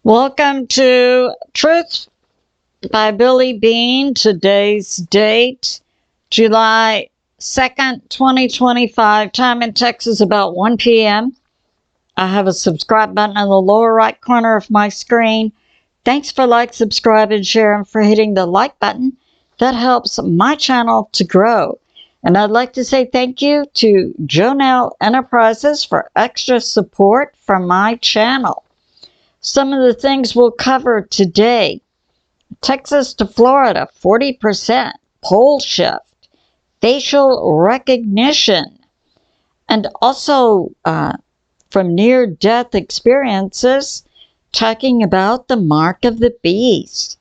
Welcome to Truth by Billie Beene. Today's date, July 2nd, 2025. Time in Texas about 1 p.m. I have a subscribe button in the lower right corner of my screen. Thanks for like, subscribe, and share, and for hitting the like button. That helps my channel to grow. And I'd like to say thank you to Jonelle Enterprises for extra support from my channel. Some of the things we'll cover today: Texas to Florida, 40%, pole shift, facial recognition, and also from near-death experiences, talking about the mark of the beast.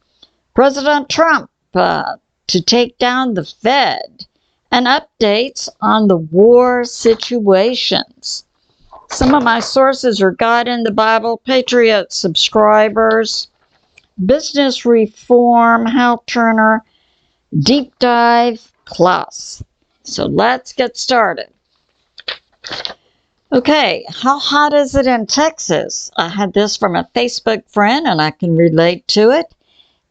President Trump to take down the Fed, and updates on the war situations. Some of my sources are God in the Bible, Patriot subscribers, Business Reform, Hal Turner, Deep Dive Plus. So let's get started. Okay, how hot is it in Texas? I had this from a Facebook friend and I can relate to it.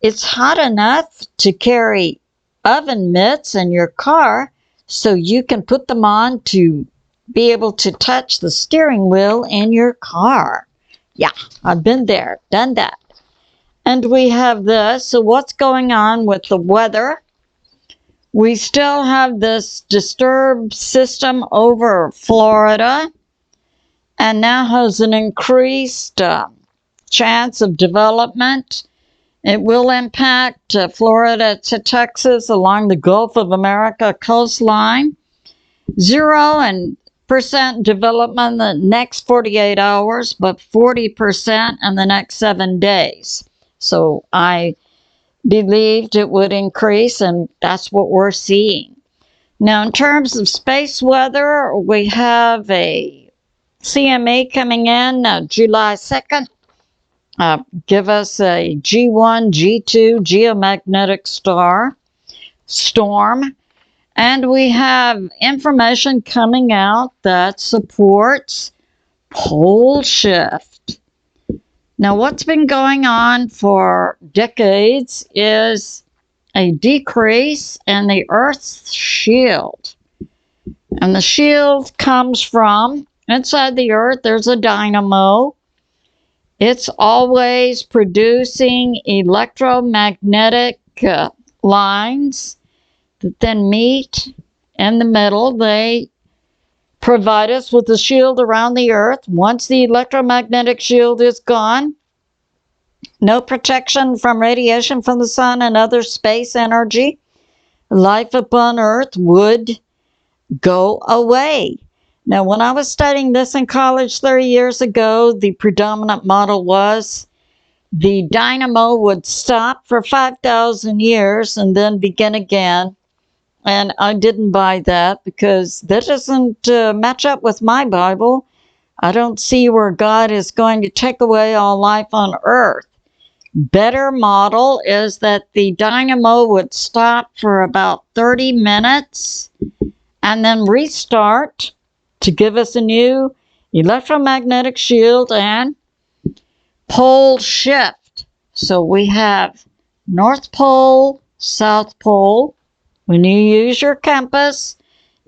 It's hot enough to carry oven mitts in your car so you can put them on to be able to touch the steering wheel in your car. Yeah, I've been there, done that. And we have this. So what's going on with the weather? We still have this disturbed system over Florida and now has an increased chance of development. It will impact Florida to Texas along the Gulf of America coastline. 0% development in the next 48 hours, but 40% in the next 7 days. So I believed it would increase, and that's what we're seeing. Now, in terms of space weather, we have a CME coming in July 2nd. Give us a G1, G2 geomagnetic storm. And we have information coming out that supports pole shift. Now, what's been going on for decades is a decrease in the Earth's shield. And the shield comes from inside the Earth. There's a dynamo. It's always producing electromagnetic lines that then meet in the middle. They provide us with a shield around the Earth. Once the electromagnetic shield is gone, no protection from radiation from the sun and other space energy, life upon Earth would go away. Now, when I was studying this in college 30 years ago, the predominant model was the dynamo would stop for 5,000 years and then begin again. And I didn't buy that because that doesn't match up with my Bible. I don't see where God is going to take away all life on Earth. Better model is that the dynamo would stop for about 30 minutes and then restart to give us a new electromagnetic shield and pole shift. So we have North Pole, South Pole. When you use your compass,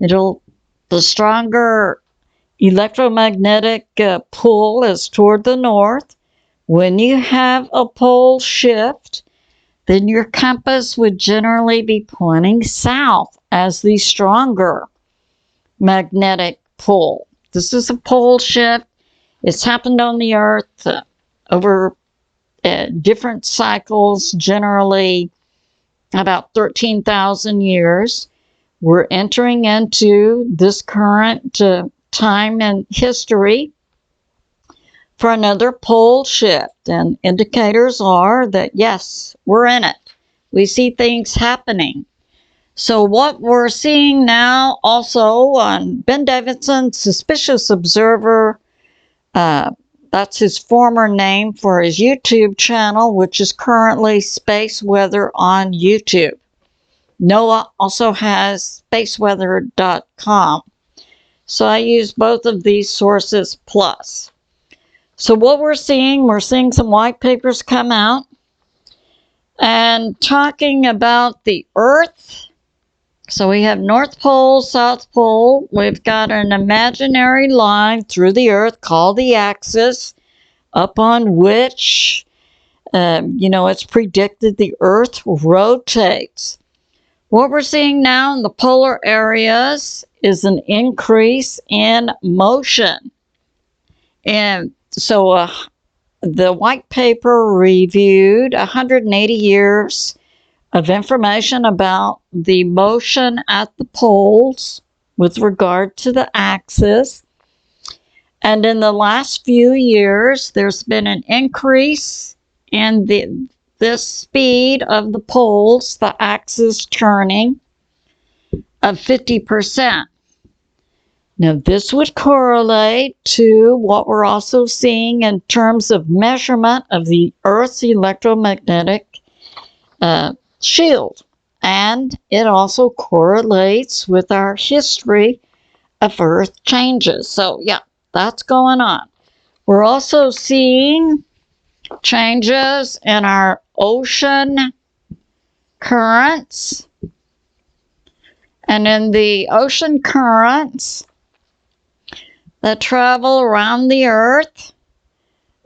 the stronger electromagnetic pull is toward the north. When you have a pole shift, then your compass would generally be pointing south as the stronger magnetic pull. This is a pole shift. It's happened on the Earth over different cycles, generally about 13,000 years. We're entering into this current time in history for another pole shift, and indicators are that yes, we're in it. We see things happening. So what we're seeing now also on Ben Davidson's Suspicious Observer, that's his former name for his YouTube channel, which is currently Space Weather on YouTube. NOAA also has spaceweather.com. So I use both of these sources plus. So what we're seeing some white papers come out and talking about the Earth. So we have North Pole, South Pole. We've got an imaginary line through the Earth called the axis, upon which, it's predicted the Earth rotates. What we're seeing now in the polar areas is an increase in motion. And so the white paper reviewed 180 years of information about the motion at the poles with regard to the axis. And in the last few years, there's been an increase in the speed of the poles, the axis turning, of 50%. Now, this would correlate to what we're also seeing in terms of measurement of the Earth's electromagnetic shield. And it also correlates with our history of Earth changes. So, yeah, that's going on. We're also seeing changes in our ocean currents. And in the ocean currents that travel around the Earth,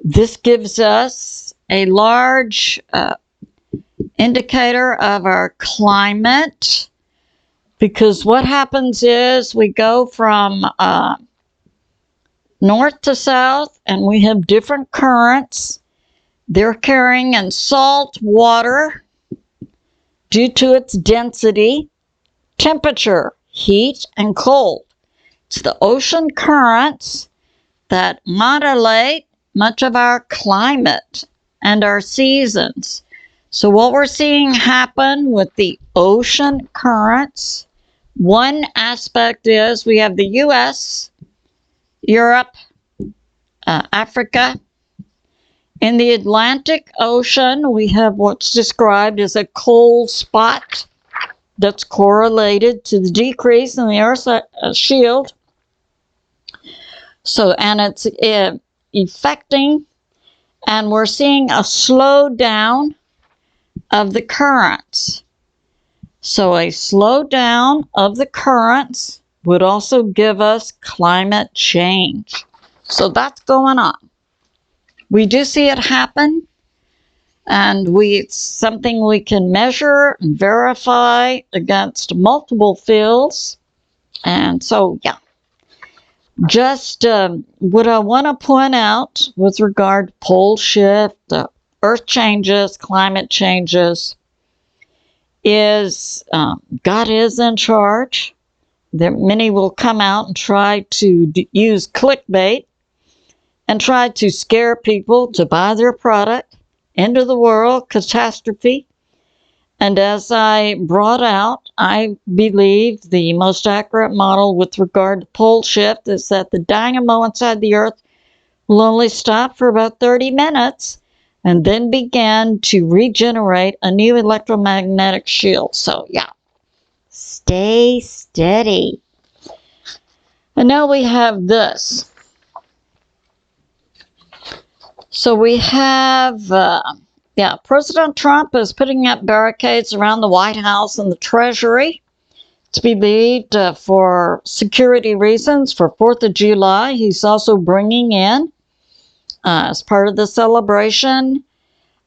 this gives us a large indicator of our climate, because what happens is we go from north to south and we have different currents. They're carrying in salt water due to its density, temperature, heat, and cold. It's the ocean currents that modulate much of our climate and our seasons. So what we're seeing happen with the ocean currents, one aspect is we have the US, Europe, Africa. In the Atlantic Ocean, we have what's described as a cold spot that's correlated to the decrease in the Earth's shield. So, and it's affecting, and we're seeing a slowdown of the currents. So a slowdown of the currents would also give us climate change. So that's going on. We do see it happen, and it's something we can measure and verify against multiple fields. And so, yeah. Just what I want to point out with regard to pole shift, Earth changes, climate changes, is God is in charge. There, many will come out and try to use clickbait and try to scare people to buy their product. End of the world, catastrophe. And as I brought out, I believe the most accurate model with regard to pole shift is that the dynamo inside the Earth will only stop for about 30 minutes and then begin to regenerate a new electromagnetic shield. So, yeah, stay steady. And now we have this. So we have, President Trump is putting up barricades around the White House and the Treasury. It's believed for security reasons for 4th of July. He's also bringing in, as part of the celebration,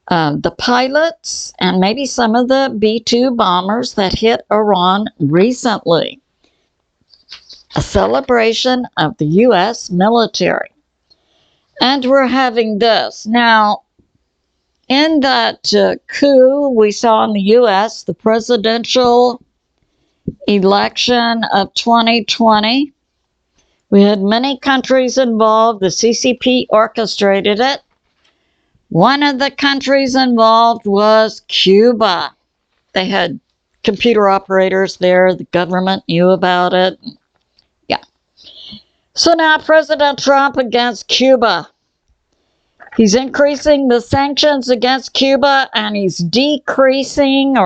the pilots and maybe some of the B-2 bombers that hit Iran recently. A celebration of the U.S. military. And we're having this. Now, in that coup we saw in the U.S., the presidential election of 2020, we had many countries involved. The CCP orchestrated it. One of the countries involved was Cuba. They had computer operators there. The government knew about it. Yeah. So now President Trump against Cuba. He's increasing the sanctions against Cuba, and he's decreasing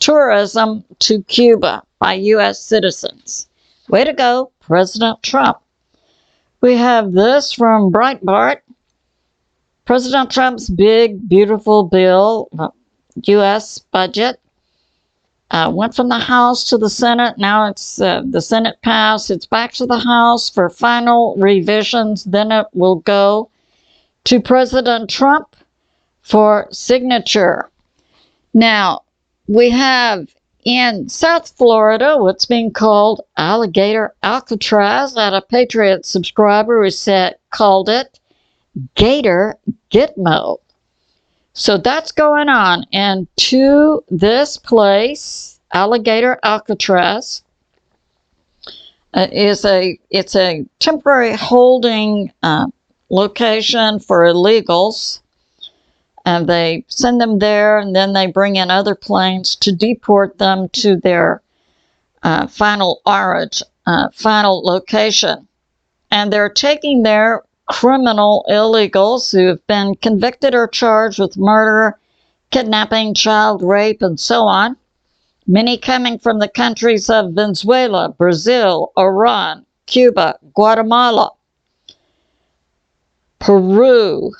tourism to Cuba by U.S. citizens. Way to go, President Trump. We have this from Breitbart. President Trump's big, beautiful bill, U.S. budget, went from the House to the Senate. Now it's the Senate passed. It's back to the House for final revisions. Then it will go to President Trump for signature. Now, we have in South Florida what's being called Alligator Alcatraz. I had a Patriot subscriber who called it Gator Gitmo. So that's going on. And to this place, Alligator Alcatraz, it's a temporary holding location for illegals. And they send them there, and then they bring in other planes to deport them to their final location. And they're taking their criminal illegals who have been convicted or charged with murder, kidnapping, child rape, and so on. Many coming from the countries of Venezuela, Brazil, Iran, Cuba, Guatemala, Peru,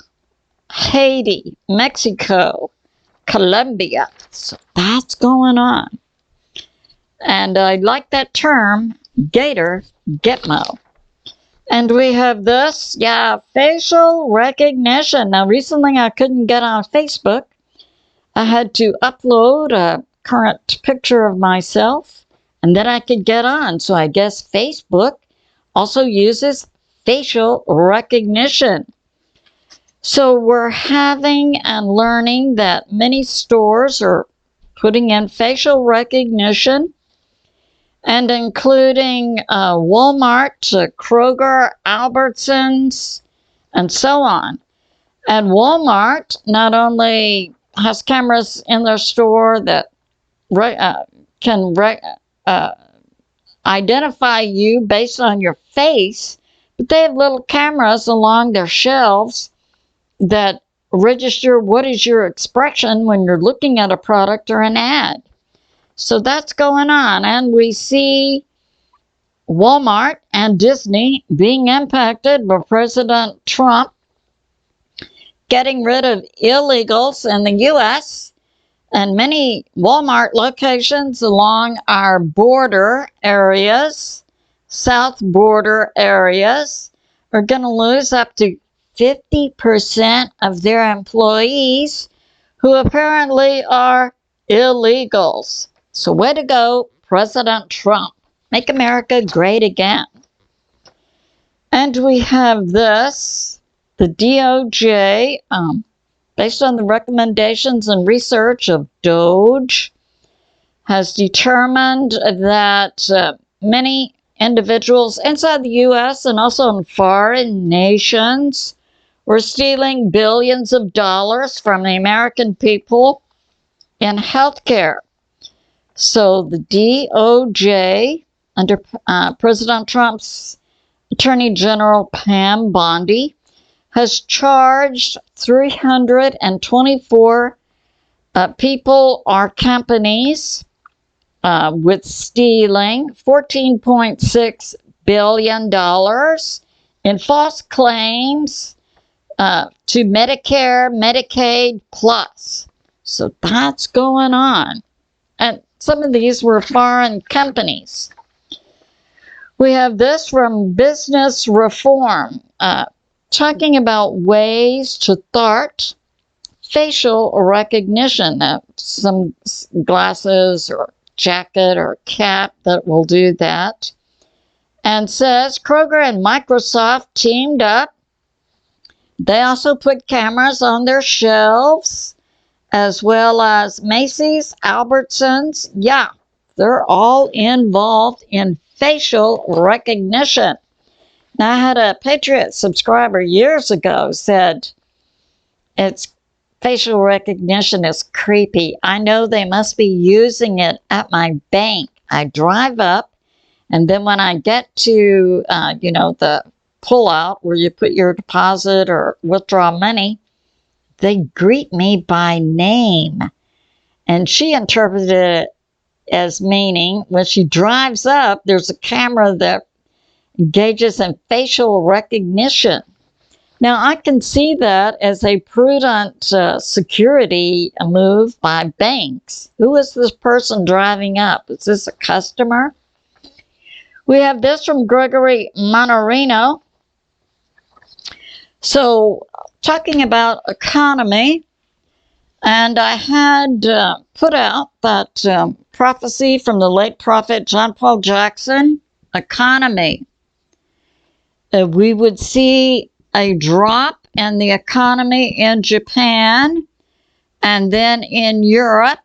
Haiti, Mexico, Colombia. So that's going on. And I like that term, Gator Gitmo. And we have this, facial recognition. Now, recently I couldn't get on Facebook. I had to upload a current picture of myself, and then I could get on. So I guess Facebook also uses facial recognition. So we're having and learning that many stores are putting in facial recognition, and including Walmart, Kroger, Albertsons, and so on. And Walmart not only has cameras in their store that can identify you based on your face, but they have little cameras along their shelves that register what is your expression when you're looking at a product or an ad. So that's going on. And we see Walmart and Disney being impacted by President Trump getting rid of illegals in the U.S. and many Walmart locations along our border areas, south border areas, are going to lose up to 50% of their employees who apparently are illegals. So way to go, President Trump. Make America great again. And we have this, the DOJ, based on the recommendations and research of DOJ, has determined that many individuals inside the U.S. and also in foreign nations were stealing billions of dollars from the American people in healthcare. So the DOJ, under President Trump's Attorney General Pam Bondi, has charged 324 people or companies with stealing $14.6 billion in false claims to Medicare, Medicaid Plus. So that's going on. And some of these were foreign companies. We have this from Business Reform, talking about ways to thwart facial recognition. Some glasses or jacket or cap that will do that. And says Kroger and Microsoft teamed up. They also put cameras on their shelves, as well as Macy's, Albertsons. Yeah, they're all involved in facial recognition. Now, I had a Patriot subscriber years ago said, facial recognition is creepy. I know they must be using it at my bank. I drive up, and then when I get to, the pullout where you put your deposit or withdraw money, they greet me by name. And she interpreted it as meaning when she drives up, there's a camera that engages in facial recognition. Now, I can see that as a prudent security move by banks. Who is this person driving up? Is this a customer? We have this from Gregory MANNARINO. So, talking about economy, and I had put out that prophecy from the late prophet John Paul Jackson, economy. We would see a drop in the economy in Japan and then in Europe,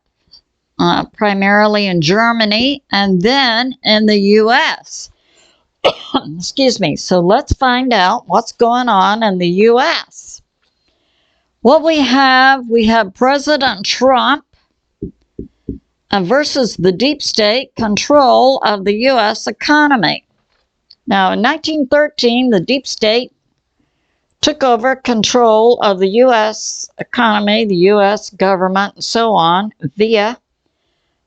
primarily in Germany, and then in the U.S. Excuse me. So let's find out what's going on in the U.S. What we have President Trump versus the deep state control of the U.S. economy. Now, in 1913, the deep state took over control of the U.S. economy, the U.S. government, and so on, via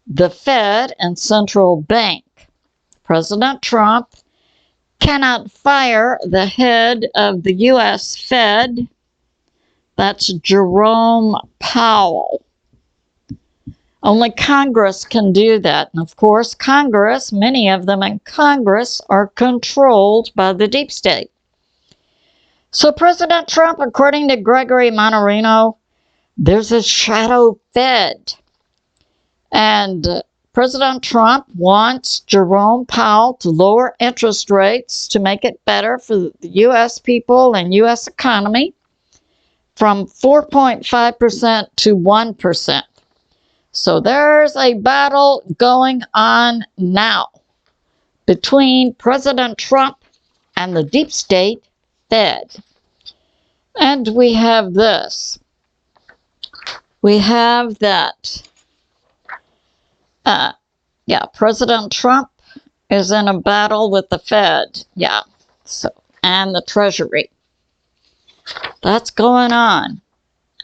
the Fed and central bank. President Trump cannot fire the head of the U.S. Fed. That's Jerome Powell. Only Congress can do that. And of course, Congress, many of them in Congress, are controlled by the deep state. So President Trump, according to Gregory MANNARINO, there's a shadow Fed. And President Trump wants Jerome Powell to lower interest rates to make it better for the U.S. people and U.S. economy from 4.5% to 1%. So there's a battle going on now between President Trump and the deep state Fed. And we have this. We have that, President Trump is in a battle with the Fed. Yeah, so, and the Treasury. That's going on.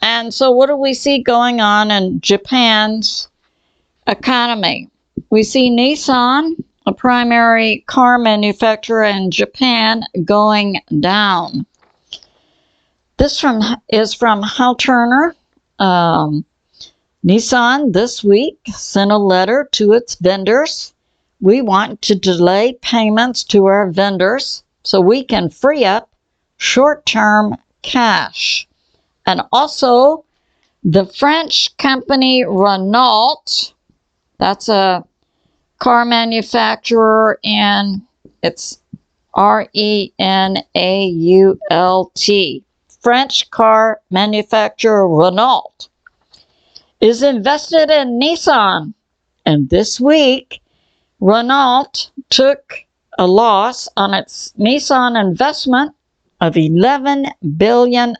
And so what do we see going on in Japan's economy? We see Nissan, a primary car manufacturer in Japan, going down. This is from Hal Turner. Nissan this week sent a letter to its vendors. We want to delay payments to our vendors so we can free up short-term cash. And also, the French company Renault, that's a car manufacturer, and it's R-E-N-A-U-L-T. French car manufacturer Renault is invested in Nissan. And this week, Renault took a loss on its Nissan investment of $11 billion.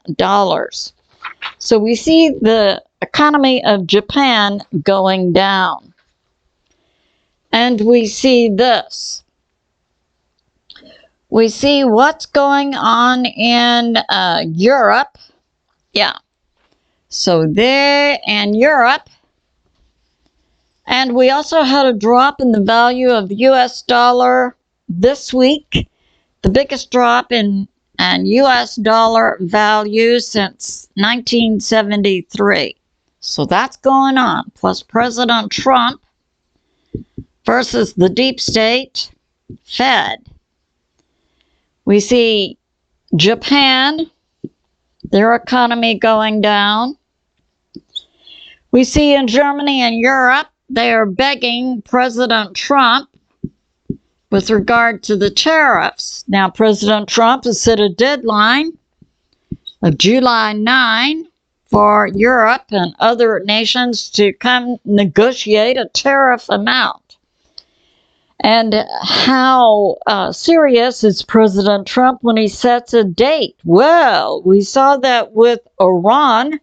So we see the economy of Japan going down. And we see this. We see what's going on in Europe. Yeah. So there in Europe. And we also had a drop in the value of the U.S. dollar this week. The biggest drop in U.S. dollar value since 1973. So that's going on. Plus President Trump versus the deep state Fed. We see Japan, their economy going down. We see in Germany and Europe, they are begging President Trump with regard to the tariffs. Now, President Trump has set a deadline of July 9 for Europe and other nations to come negotiate a tariff amount. And how serious is President Trump when he sets a date? Well, we saw that with Iran.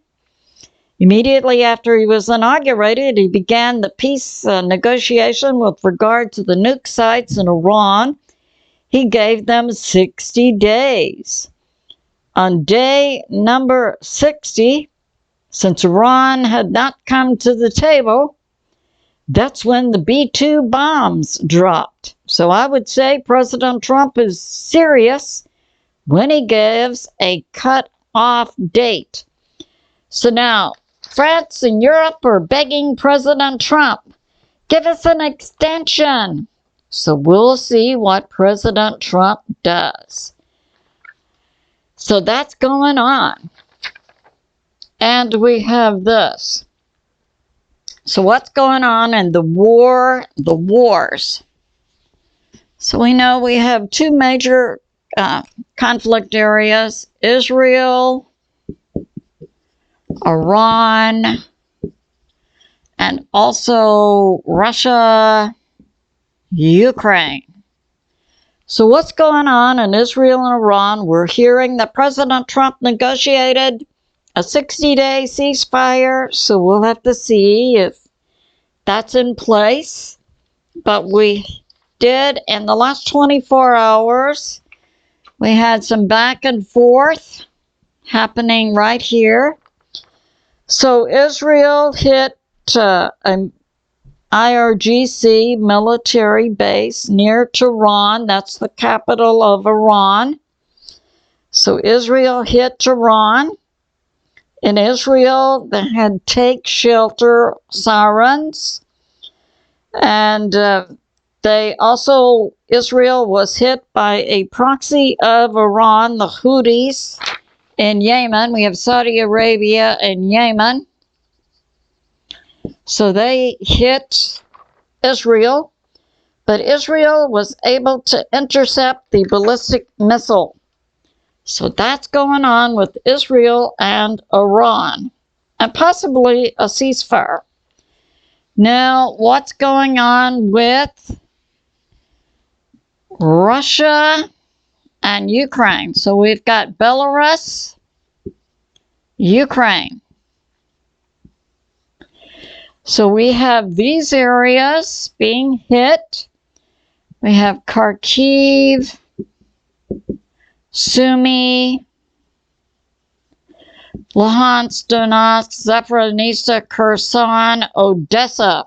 Immediately after he was inaugurated, he began the peace negotiation with regard to the nuke sites in Iran. He gave them 60 days. On day number 60, since Iran had not come to the table, that's when the B-2 bombs dropped. So I would say President Trump is serious when he gives a cut-off date. So now, France and Europe are begging President Trump, give us an extension. So we'll see what President Trump does. So that's going on. And we have this. So what's going on in the wars? So we know we have two major conflict areas: Israel, Iran, and also Russia, Ukraine. So what's going on in Israel and Iran? We're hearing that President Trump negotiated a 60-day ceasefire, so we'll have to see if that's in place. But we did, in the last 24 hours, we had some back and forth happening right here. So Israel hit an IRGC military base near Tehran. That's the capital of Iran. So Israel hit Tehran. In Israel, they had take shelter sirens. And Israel was hit by a proxy of Iran, the Houthis, in Yemen. We have Saudi Arabia and Yemen. So they hit Israel, but Israel was able to intercept the ballistic missile. So that's going on with Israel and Iran, and possibly a ceasefire. Now, what's going on with Russia and Ukraine? So we've got Belarus, Ukraine. So we have these areas being hit. We have Kharkiv, Sumy, Luhansk, Donetsk, Zaporizhzhia, Kherson, Odessa.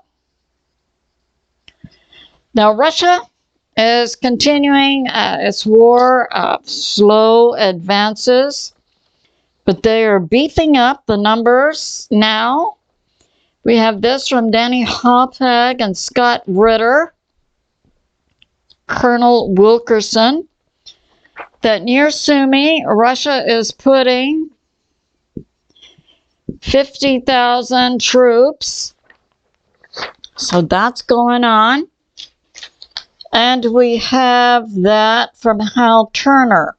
Now Russia is continuing its war of slow advances, but they are beefing up the numbers now. We have this from Danny Hopag and Scott Ritter, Colonel Wilkerson, that near Sumy, Russia is putting 50,000 troops. So that's going on. And we have that from Hal Turner.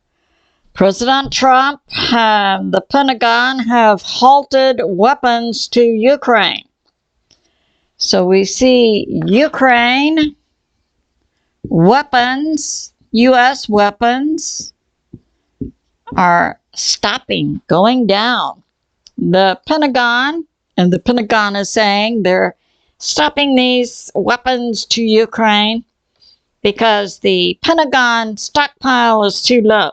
President Trump and the Pentagon have halted weapons to Ukraine. So we see Ukraine weapons, U.S. weapons, are stopping, going down. The Pentagon is saying they're stopping these weapons to Ukraine because the Pentagon stockpile is too low.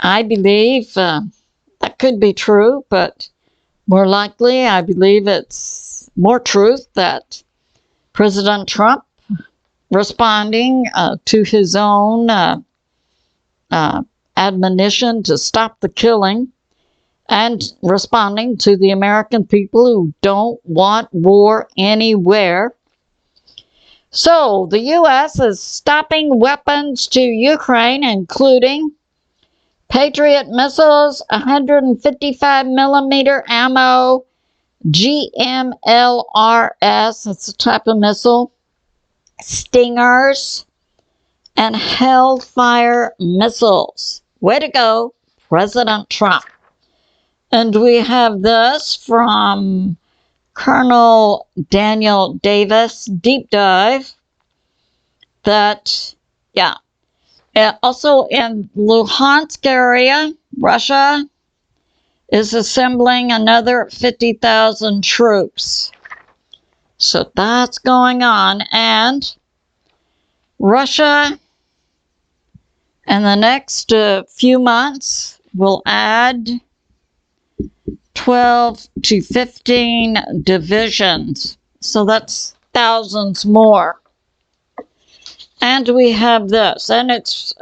I believe that could be true, but more likely, I believe it's more truth that President Trump, responding to his own admonition to stop the killing, and responding to the American people who don't want war anywhere. So the U.S. is stopping weapons to Ukraine, including Patriot missiles, 155 millimeter ammo, GMLRS, that's a type of missile, Stingers, and Hellfire missiles. Way to go, President Trump. And we have this from Colonel Daniel Davis, Deep Dive, that, also in Luhansk area, Russia is assembling another 50,000 troops. So that's going on. And Russia, in the next few months, will add 12 to 15 divisions. So that's thousands more. And we have this, and it's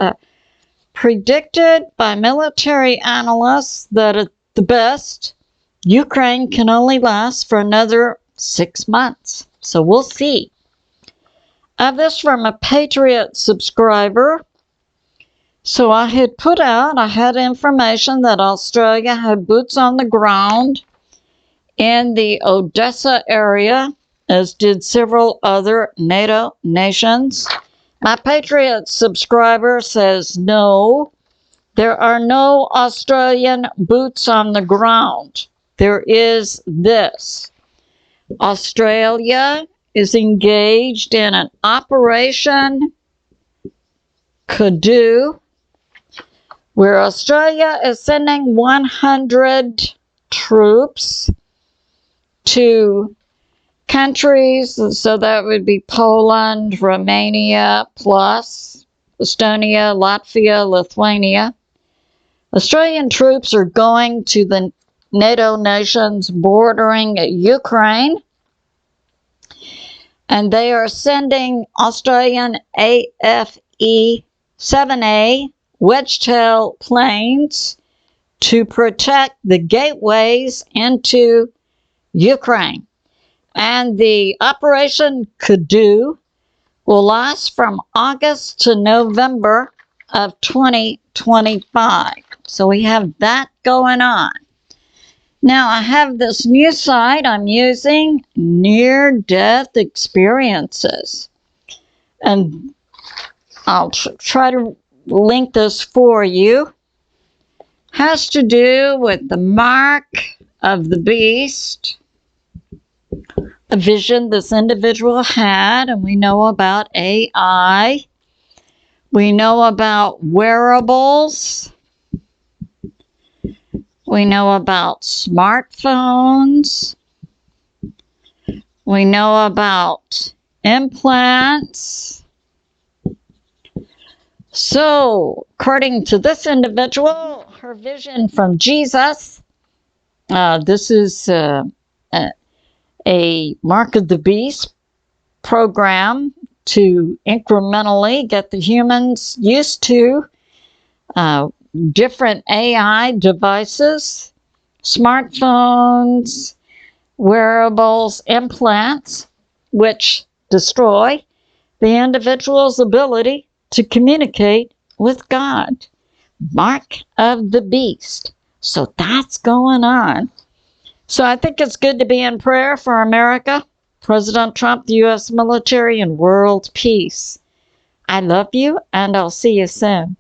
predicted by military analysts that at the best, Ukraine can only last for another 6 months. So we'll see. I have this from a Patriot subscriber. So I had put out, I had information that Australia had boots on the ground in the Odessa area, as did several other NATO nations. My Patriot subscriber says, no, there are no Australian boots on the ground. There is this. Australia is engaged in an Operation Caddo, where Australia is sending 100 troops to countries, so that would be Poland, Romania, plus Estonia, Latvia, Lithuania. Australian troops are going to the NATO nations bordering Ukraine, and they are sending Australian AFE-7A wedge-tail planes to protect the gateways into Ukraine. And the Operation Caddo will last from August to November of 2025. So we have that going on. Now I have this new site I'm using, Near-Death Experiences. And I'll try to link this for you. Has to do with the mark of the beast, a vision this individual had, and we know about AI. We know about wearables. We know about smartphones. We know about implants. So, according to this individual, her vision from Jesus, this is a Mark of the Beast program to incrementally get the humans used to different AI devices, smartphones, wearables, implants, which destroy the individual's ability to communicate with God. Mark of the Beast. So that's going on. So I think it's good to be in prayer for America, President Trump, the U.S. military, and world peace. I love you, and I'll see you soon.